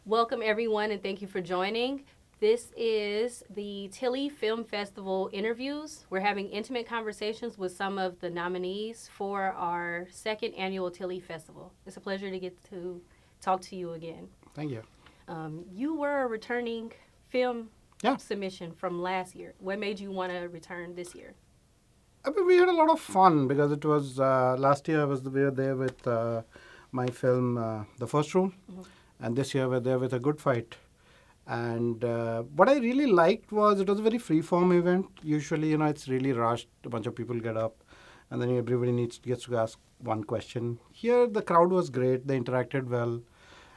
Welcome, everyone, and thank you for joining. This is the TILÈ Film Festival interviews. We're having intimate conversations with some of the nominees for our second annual TILÈ Festival. It's a pleasure to get to talk to you again. Thank you. You were a returning film Yeah. submission from last year. What made you want to return this year? I mean, we had a lot of fun because it was last year we were there with my film, The First Room, and this year we're there with A Good Fight. And what I really liked was it was a very free-form event. Usually, it's really rushed. A bunch of people get up, and then everybody gets to ask one question. Here, the crowd was great. They interacted well.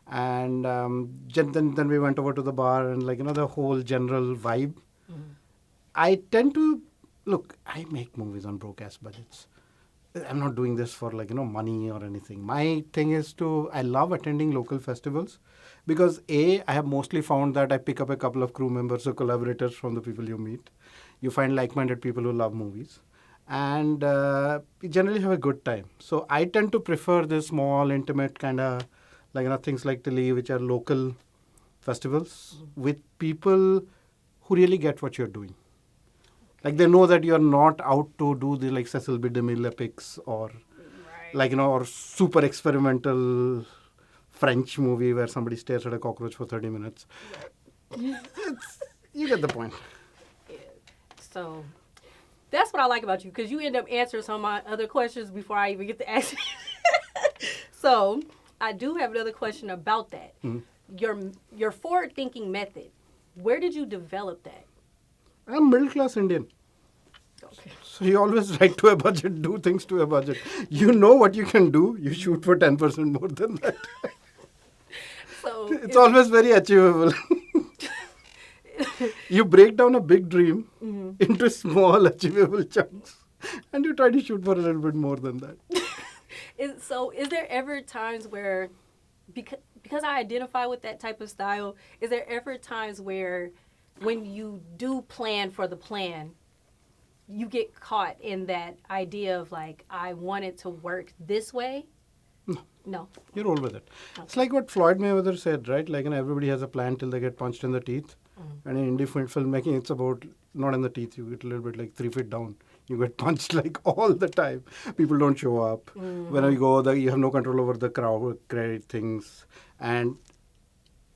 And then we went over to the bar and, the whole general vibe. I tend to look, I make movies on broke-ass budgets. I'm not doing this for money or anything. My thing is I love attending local festivals because I have mostly found that I pick up a couple of crew members or collaborators from the people you meet. You find like-minded people who love movies. And you generally have a good time. So I tend to prefer this small, intimate kind of, things like TILÈ, which are local festivals with people who really get what you're doing. Like they know that you're not out to do the Cecil B. DeMille epics or or super experimental French movie where somebody stares at a cockroach for 30 minutes. You get the point. Yeah. So that's what I like about you because you end up answering some of my other questions before I even get to ask you. So I do have another question about that. Your forward-thinking method, where did you develop that? I'm middle-class Indian. Okay. So you always write to a budget, do things to a budget. You know what you can do. You shoot for 10% more than that. So it's always very achievable. You break down a big dream into small achievable chunks and you try to shoot for a little bit more than that. Is there ever times where, because I identify with that type of style, is there ever times where when you do plan for the plan, you get caught in that idea of I want it to work this way? No. You roll with it. Okay. It's like what Floyd Mayweather said, right? Everybody has a plan till they get punched in the teeth. And in indie filmmaking, it's about not in the teeth. You get a little bit 3 feet down. You get punched all the time. People don't show up. When you go there, you have no control over the crowd, create things. And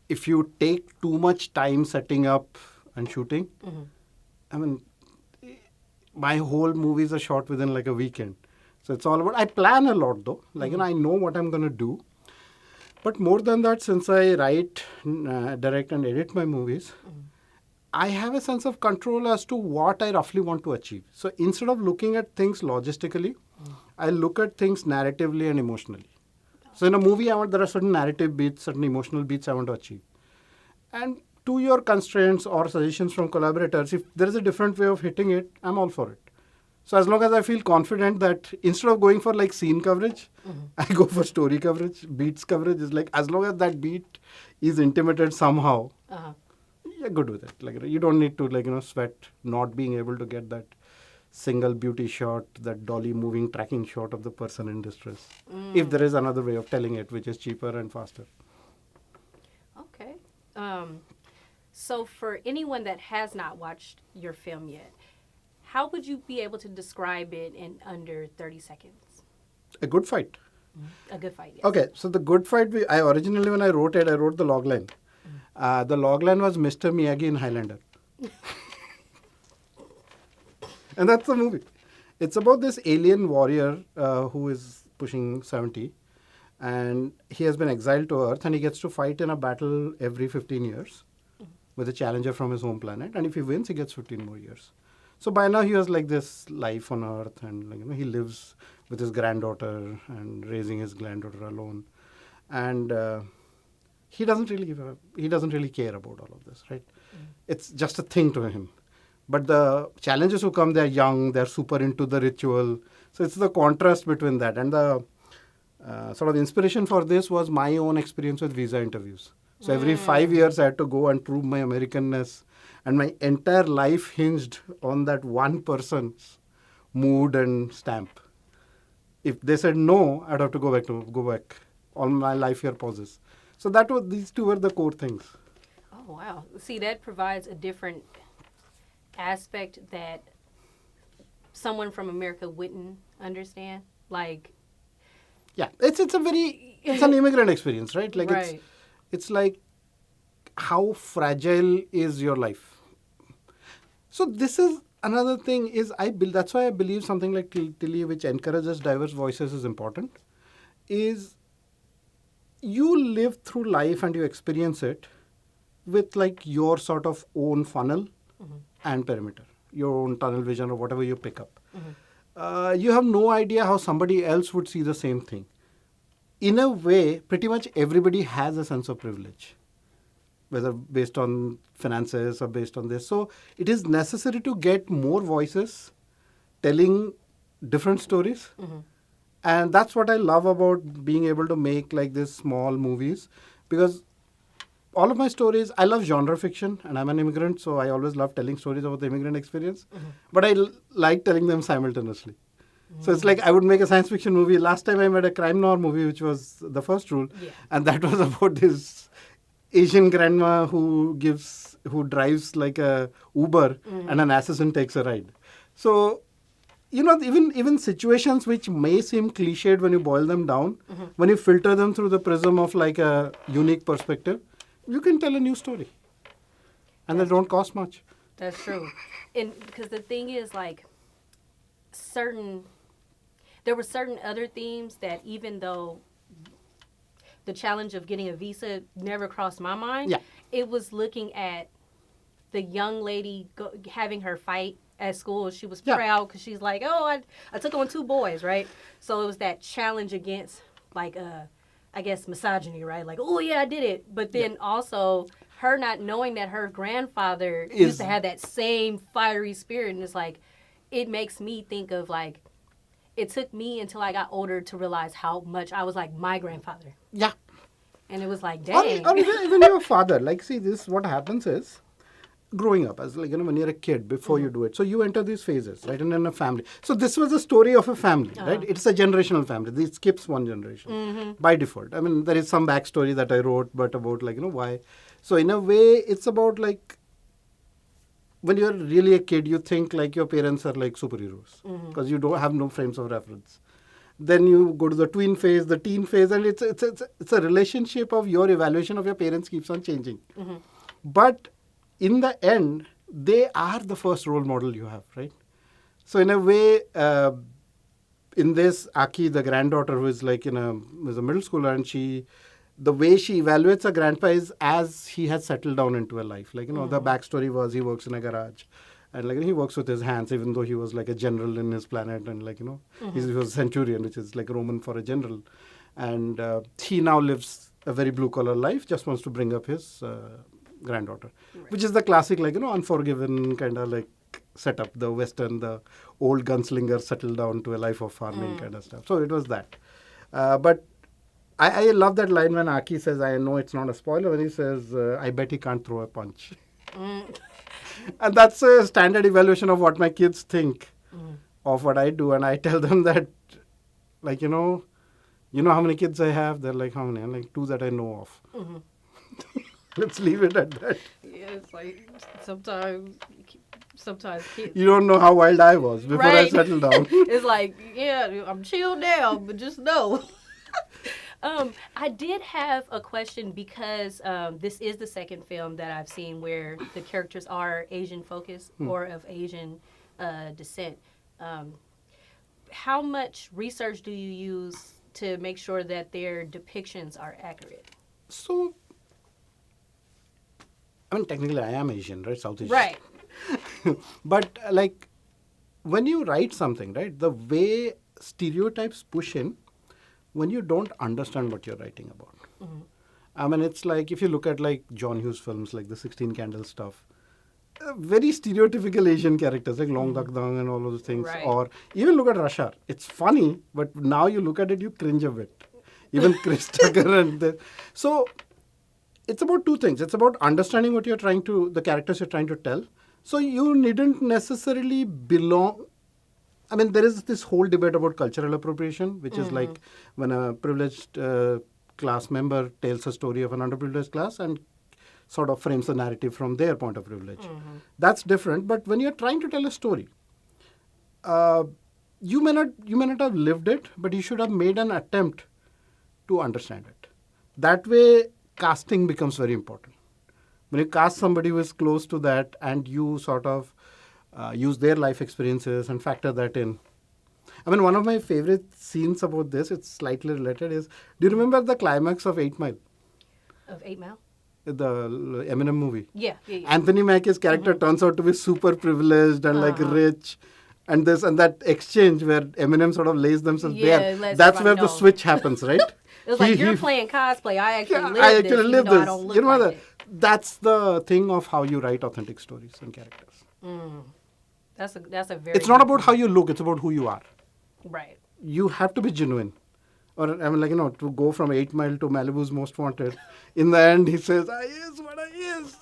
if you take too much time setting up and shooting, I mean, my whole movies are shot within a weekend. So it's all about, I plan a lot though. I know what I'm going to do. But more than that, since I write, direct and edit my movies, I have a sense of control as to what I roughly want to achieve. So instead of looking at things logistically, I look at things narratively and emotionally. So in a movie, there are certain narrative beats, certain emotional beats I want to achieve. And to your constraints or suggestions from collaborators, if there is a different way of hitting it, I'm all for it. So as long as I feel confident that instead of going for scene coverage, I go for story coverage, beats coverage. Is as long as that beat is intimated somehow, you're good with it. You don't need to sweat not being able to get that single beauty shot, that dolly moving tracking shot of the person in distress. If there is another way of telling it, which is cheaper and faster. Okay. So for anyone that has not watched your film yet, how would you be able to describe it in under 30 seconds? A Good Fight. A Good Fight, yes. Okay, so The Good Fight, I originally when I wrote it, I wrote the logline. The logline was Mr. Miyagi in Highlander. And that's the movie. It's about this alien warrior who is pushing 70. And he has been exiled to Earth and he gets to fight in a battle every 15 years with a challenger from his home planet. And if he wins, he gets 15 more years. So by now he has this life on Earth and he lives with his granddaughter and raising his granddaughter alone. And he doesn't really care about all of this, right? It's just a thing to him. But the challengers who come, they're young, they're super into the ritual. So it's the contrast between that. And the sort of inspiration for this was my own experience with visa interviews. So every 5 years I had to go and prove my Americanness. And my entire life hinged on that one person's mood and stamp. If they said no, I'd have to go back. All my life here pauses. So these two were the core things. Oh, wow. See, that provides a different aspect that someone from America wouldn't understand. Like, Yeah, it's an immigrant experience, right? Like right. it's like how fragile is your life. So this is another thing that's why I believe something like TILÈ, which encourages diverse voices, is important. Is you live through life and you experience it with like your sort of own funnel and perimeter, your own tunnel vision or whatever you pick up. You have no idea how somebody else would see the same thing. In a way, pretty much everybody has a sense of privilege, whether based on finances or based on this. So it is necessary to get more voices telling different stories. And that's what I love about being able to make like these small movies, because all of my stories, I love genre fiction and I'm an immigrant, so I always love telling stories about the immigrant experience. But I like telling them simultaneously. So it's like I would make a science fiction movie. Last time I made a crime-noir movie, which was The First Rule. Yeah. And that was about this Asian grandma who drives like a Uber and an assassin takes a ride. So, even situations which may seem cliched when you boil them down, when you filter them through the prism of like a unique perspective, you can tell a new story. And they don't cost much. That's true. And because the thing is, like, there were certain other themes that even though the challenge of getting a visa never crossed my mind, it was looking at the young lady having her fight at school. She was proud because she's like, oh, I took on 2 boys, right? So it was that challenge against, like, I guess, misogyny, right? Like, oh, yeah, I did it. But then also her not knowing that her grandfather used to have that same fiery spirit. And it's like, it makes me think of, like, it took me until I got older to realize how much I was like my grandfather. Yeah. And it was like, dang. Or even your father. Like, see, what happens is, growing up, as like, when you're a kid, before you do it. So you enter these phases, right? And then a family. So this was a story of a family, right? It's a generational family. It skips one generation by default. I mean, there is some backstory that I wrote, but about like, why. So in a way, it's about like, when you're really a kid, you think like your parents are like superheroes because you don't have no frames of reference. Then you go to the tween phase, the teen phase, and it's a relationship of your evaluation of your parents keeps on changing. But in the end, they are the first role model you have, right? So in a way, in this, Aki, the granddaughter who is like was a middle schooler, and the way she evaluates her grandpa is as he has settled down into a life. Like, the backstory was he works in a garage. And like he works with his hands, even though he was like a general in his planet, and like he was a centurion, which is like Roman for a general, and he now lives a very blue collar life. Just wants to bring up his granddaughter, which is the classic like Unforgiven kind of like setup. The old gunslinger settled down to a life of farming kind of stuff. So it was that, but I love that line when Aki says, I know it's not a spoiler, when he says, I bet he can't throw a punch. And that's a standard evaluation of what my kids think of what I do. And I tell them that, like, you know how many kids I have? They're like, how many? I'm like, 2 that I know of. Let's leave it at that. Yeah, it's like sometimes kids. You don't know how wild I was before I settled down. It's like, yeah, I'm chill now, but just know. I did have a question because this is the second film that I've seen where the characters are Asian focused or of Asian descent. How much research do you use to make sure that their depictions are accurate? So, I mean, technically I am Asian, right? South Asian. Right. But like, when you write something, right, the way stereotypes push in, when you don't understand what you're writing about. I mean, it's like, if you look at like John Hughes films, like the 16 Candles stuff, very stereotypical Asian characters, like Long Dak Dang and all those things. Right. Or even look at Russia. It's funny, but now you look at it, you cringe a bit. Even Chris Tucker and so it's about 2 things. It's about understanding what the characters you're trying to tell. So you needn't necessarily belong. There is this whole debate about cultural appropriation, which is like when a privileged class member tells a story of an underprivileged class and sort of frames the narrative from their point of privilege. That's different. But when you're trying to tell a story, you may not have lived it, but you should have made an attempt to understand it. That way, casting becomes very important. When you cast somebody who is close to that and you sort of use their life experiences and factor that in. I mean, one of my favorite scenes about this, it's slightly related, is, do you remember the climax of 8 Mile? Of 8 Mile? The Eminem movie. Yeah. Anthony Mackie's character turns out to be super privileged and like rich. And this and that exchange where Eminem sort of lays themselves bare. That's where the switch happens, right? It was like, you're playing cosplay. I actually live this. I don't look like it. That's the thing of how you write authentic stories and characters. That's a very. It's not about how you look. It's about who you are. Right. You have to be genuine. Or, I mean, like, to go from 8 Mile to Malibu's Most Wanted, in the end, he says, I is what I is.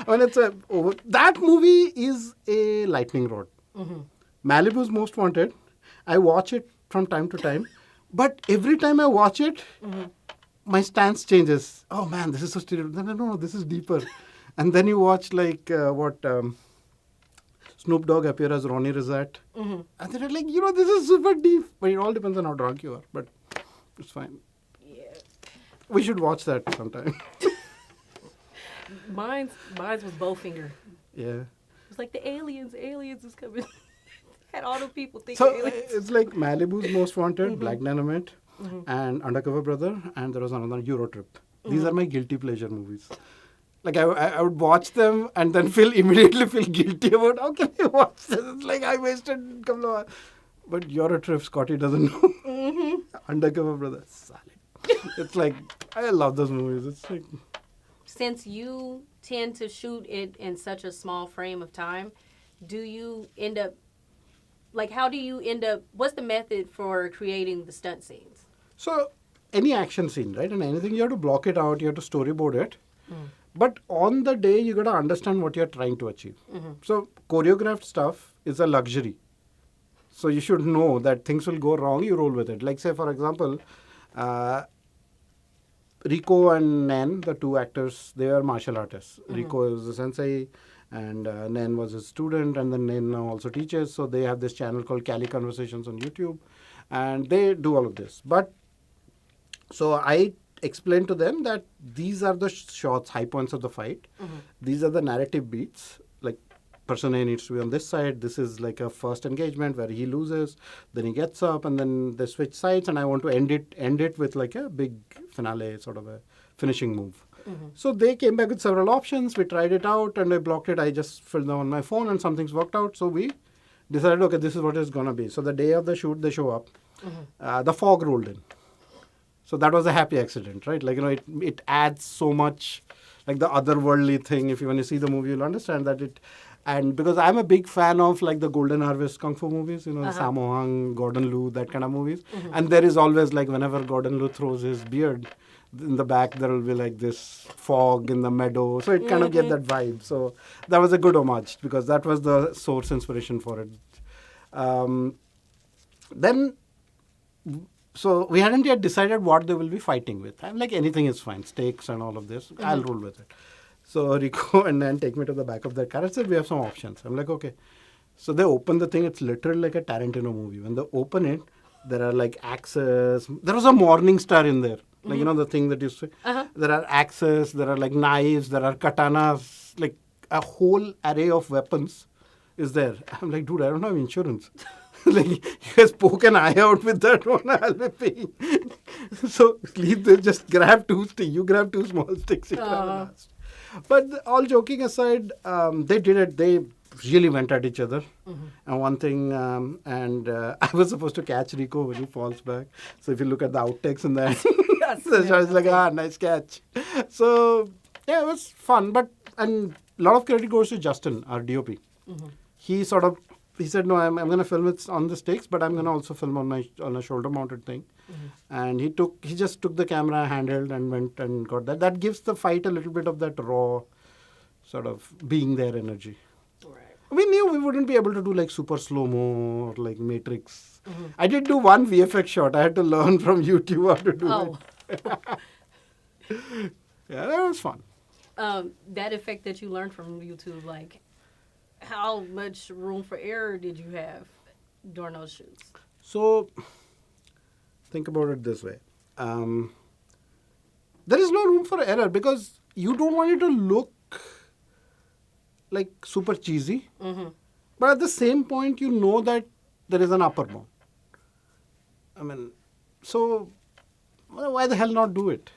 I mean, that movie is a lightning rod. Malibu's Most Wanted, I watch it from time to time, but every time I watch it, my stance changes. Oh, man, this is so stereotypical. No, this is deeper. And then you watch, like, Snoop Dogg appear as Ronnie Rizat. And they're like, this is super deep. But it all depends on how drunk you are. But it's fine. Yeah. We should watch that sometime. Mine's was Bowfinger. Yeah. It's like the aliens is coming. Had all the people thinking So aliens. it's like Malibu's Most Wanted, Black Dynamite, and Undercover Brother, and there was another Euro Trip. These are my guilty pleasure movies. Like, I would watch them and then immediately feel guilty about, how can I watch this? It's like, I wasted a couple of hours. But Euro Trip, Scotty doesn't know. Undercover Brother, solid. It's like, I love those movies. It's like... Since you tend to shoot it in such a small frame of time, do you end up, what's the method for creating the stunt scenes? So, any action scene, right? And anything, you have to block it out, you have to storyboard it. But on the day, you got to understand what you're trying to achieve. So, choreographed stuff is a luxury. So, you should know that things will go wrong, you roll with it. Like, say, for example, Rico and Nen, the two actors, they are martial artists. Rico is the sensei, and Nen was his student, and then Nen now also teaches. So, they have this channel called Cali Conversations on YouTube, and they do all of this. So I explained to them that these are the shots, high points of the fight. These are the narrative beats. Like, person A needs to be on this side. This is like a first engagement where he loses. Then he gets up, and then they switch sides. And I want to end it with like a big finale, sort of a finishing move. So they came back with several options. We tried it out, and I blocked it. I just filled them on my phone, and some things worked out. So we decided, okay, this is what it's gonna be. So the day of the shoot, they show up. The fog rolled in. So that was a happy accident, right? Like, it adds so much, like the otherworldly thing. When you see the movie, you'll understand that it, and because I'm a big fan of like the Golden Harvest Kung Fu movies, Sammo Hung, Gordon Liu, that kind of movies. And there is always like, whenever Gordon Liu throws his beard, in the back there will be like this fog in the meadow. So it kind of gets that vibe. So that was a good homage because that was the source inspiration for it. So we hadn't yet decided what they will be fighting with. I'm like, anything is fine, stakes and all of this. I'll roll with it. So Rico and Nan take me to the back of that car and said, we have some options. I'm like, okay. So they open the thing. It's literally like a Tarantino movie. When they open it, there are like axes. There was a Morning Star in there. Like, the thing that you see. There are axes, there are like knives, there are katanas, like a whole array of weapons is there. I'm like, dude, I don't have insurance. Like, you guys poke an eye out with that one, I'll be paying. So, leave this, just grab two sticks. You grab two small sticks. You grab the last. But all joking aside, they did it. They really went at each other. And one thing, I was supposed to catch Rico when he falls back. So, if you look at the outtakes in that, so I was like, nice catch. So, yeah, it was fun. And a lot of credit goes to Justin, our DOP. He said, no, I'm going to film it on the stakes, but I'm going to also film on a shoulder-mounted thing. And he just took the camera handheld and went and got that. That gives the fight a little bit of that raw sort of being there energy. Right. We knew we wouldn't be able to do like super slow-mo or like Matrix. I did do one VFX shot. I had to learn from YouTube how to do it. Yeah, that was fun. That effect that you learned from YouTube, like how much room for error did you have during those shoots? So think about it this way. There is no room for error because you don't want it to look like super cheesy. Mm-hmm. But at the same point, you know that there is an upper bound. I mean, so why the hell not do it?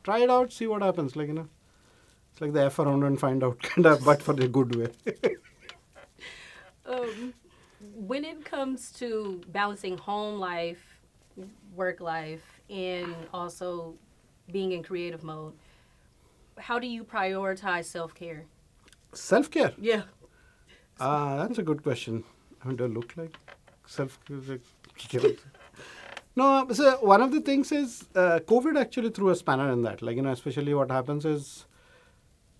Try it out, see what happens. Like, it's like the F around and find out kind of, but for the good way. When it comes to balancing home life, work life, and also being in creative mode, how do you prioritize self-care? Self-care? Yeah. That's a good question. I mean, do I look like self-care? No, so one of the things is COVID actually threw a spanner in that. Like, especially what happens is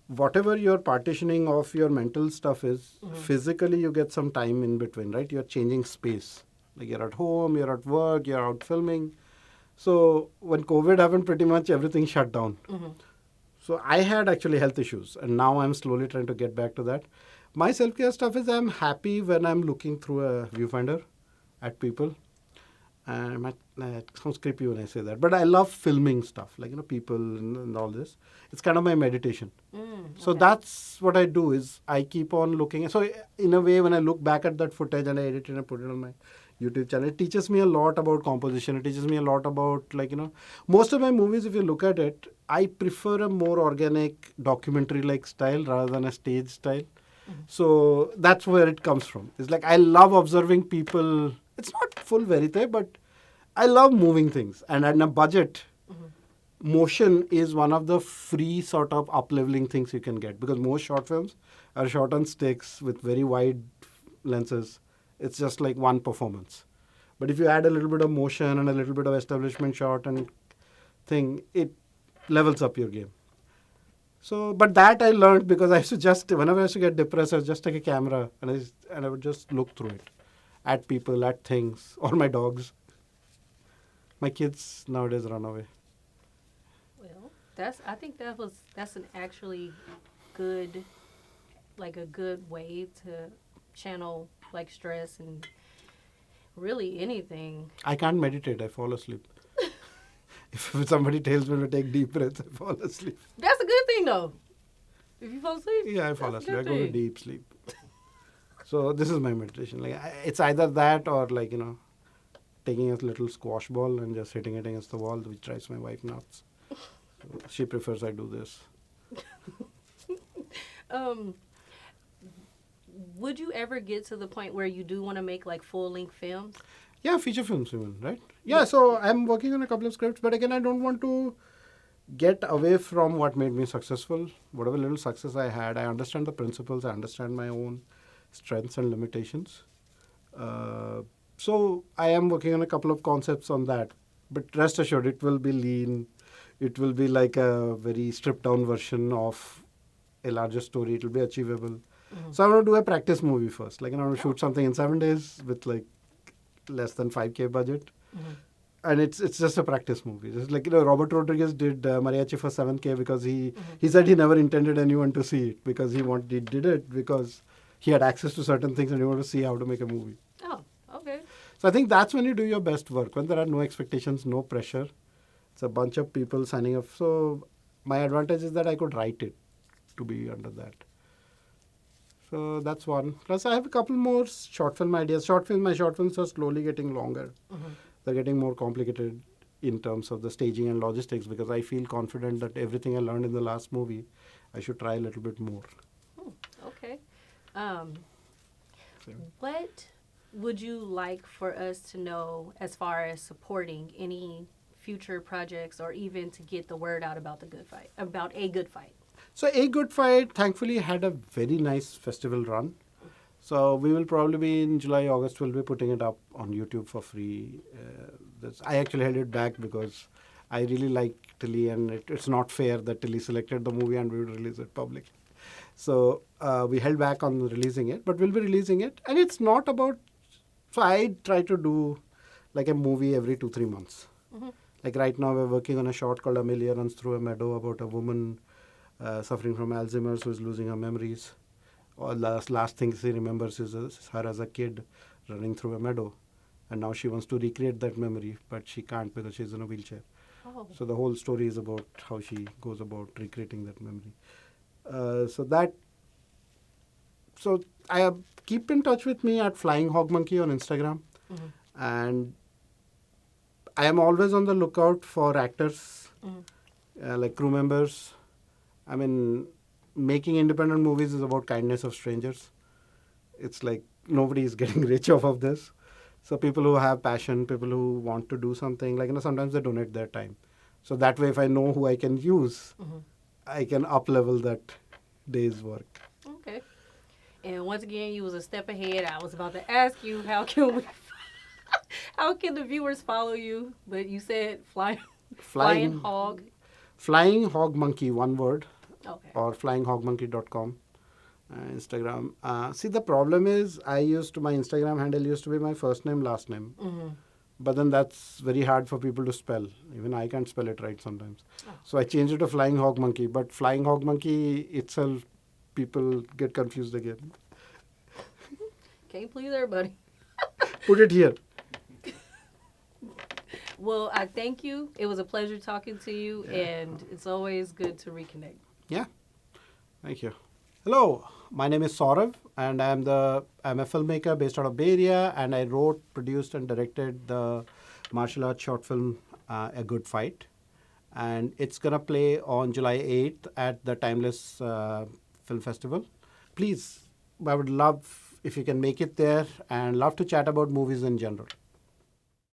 whatever your partitioning of your mental stuff is, physically you get some time in between, right? You're changing space. Like you're at home, you're at work, you're out filming. So when COVID happened, pretty much everything shut down. Mm-hmm. So I had actually health issues, and now I'm slowly trying to get back to that. My self-care stuff is I'm happy when I'm looking through a viewfinder at people. And it sounds creepy when I say that, but I love filming stuff, like, people and all this. It's kind of my meditation. So Okay. that's what I do is I keep on looking. So in a way, when I look back at that footage and I edit it and I put it on my YouTube channel, it teaches me a lot about composition. It teaches me a lot about, most of my movies, if you look at it, I prefer a more organic documentary-like style rather than a stage style. So that's where it comes from. It's like I love observing people. It's not full verite, but I love moving things. And at a budget, motion is one of the free sort of up-leveling things you can get because most short films are shot on sticks with very wide lenses. It's just like one performance. But if you add a little bit of motion and a little bit of establishment shot and thing, it levels up your game. So, but that I learned because I used to just, whenever I used to get depressed, I would just take a camera and I would just look through it at people, at things, or my dogs. My kids nowadays run away. Well, I think that's an actually good, like a good way to channel like stress and really anything. I can't meditate. I fall asleep. If somebody tells me to take deep breaths, I fall asleep. That's a good thing though. If you fall asleep. Yeah, I fall that's a asleep. I good go to thing. deep sleep. So this is my meditation. Like it's either that or taking a little squash ball and just hitting it against the wall, which drives my wife nuts. So she prefers I do this. Would you ever get to the point where you do want to make like full-length films? Yeah, feature films even, right? Yeah, so I'm working on a couple of scripts, but again, I don't want to get away from what made me successful. Whatever little success I had, I understand the principles, I understand my own strengths and limitations. So I am working on a couple of concepts on that. But rest assured, it will be lean. It will be like a very stripped down version of a larger story. It will be achievable. So I want to do a practice movie first. Like, I want to shoot something in 7 days with like less than 5K budget. And it's just a practice movie. It's like, Robert Rodriguez did Mariachi for 7K because he said he never intended anyone to see it because he did it because he had access to certain things and he wanted to see how to make a movie. Oh, okay. So I think that's when you do your best work, when there are no expectations, no pressure. It's a bunch of people signing up. So my advantage is that I could write it to be under that. So that's one. Plus I have a couple more short film ideas. My short films are slowly getting longer. They're getting more complicated in terms of the staging and logistics because I feel confident that everything I learned in the last movie, I should try a little bit more. Okay. What would you like for us to know as far as supporting any future projects or even to get the word out about a good fight? So A Good Fight thankfully had a very nice festival run. So we will probably be in July, August, we'll be putting it up on YouTube for free. I actually held it back because I really like TILè and it's not fair that TILè selected the movie and we would release it publicly. So we held back on releasing it, but we'll be releasing it. And it's not about, so I try to do like a movie every 2-3 months. Like right now, we're working on a short called Amelia Runs Through a Meadow about a woman suffering from Alzheimer's who is losing her memories. Or last thing she remembers is her as a kid running through a meadow. And now she wants to recreate that memory, but she can't because she's in a wheelchair. Oh. So the whole story is about how she goes about recreating that memory. So I keep in touch with me at Flying Hog Monkey on Instagram, and I am always on the lookout for actors, like crew members. I mean, making independent movies is about kindness of strangers. It's like nobody is getting rich off of this. So people who have passion, people who want to do something, like, sometimes they donate their time. So that way, if I know who I can use, I can up level that day's work. Okay. And once again, you was a step ahead. I was about to ask you how can how can the viewers follow you? But you said flying hog. Flying Hog Monkey, one word. Okay. Or flyinghogmonkey.com. Instagram. See, the problem is my Instagram handle used to be my first name, last name. But then that's very hard for people to spell. Even I can't spell it right sometimes. So I changed it to Flying Hog Monkey. But Flying Hog Monkey itself, people get confused again. Can't please everybody. Put it here. Well, I thank you. It was a pleasure talking to you, and it's always good to reconnect. Yeah. Thank you. Hello, my name is Saurav, and I'm a filmmaker based out of Bay Area, and I wrote, produced, and directed the martial arts short film A Good Fight. And it's going to play on July 8th at the Timeless Film Festival. Please, I would love if you can make it there, and love to chat about movies in general.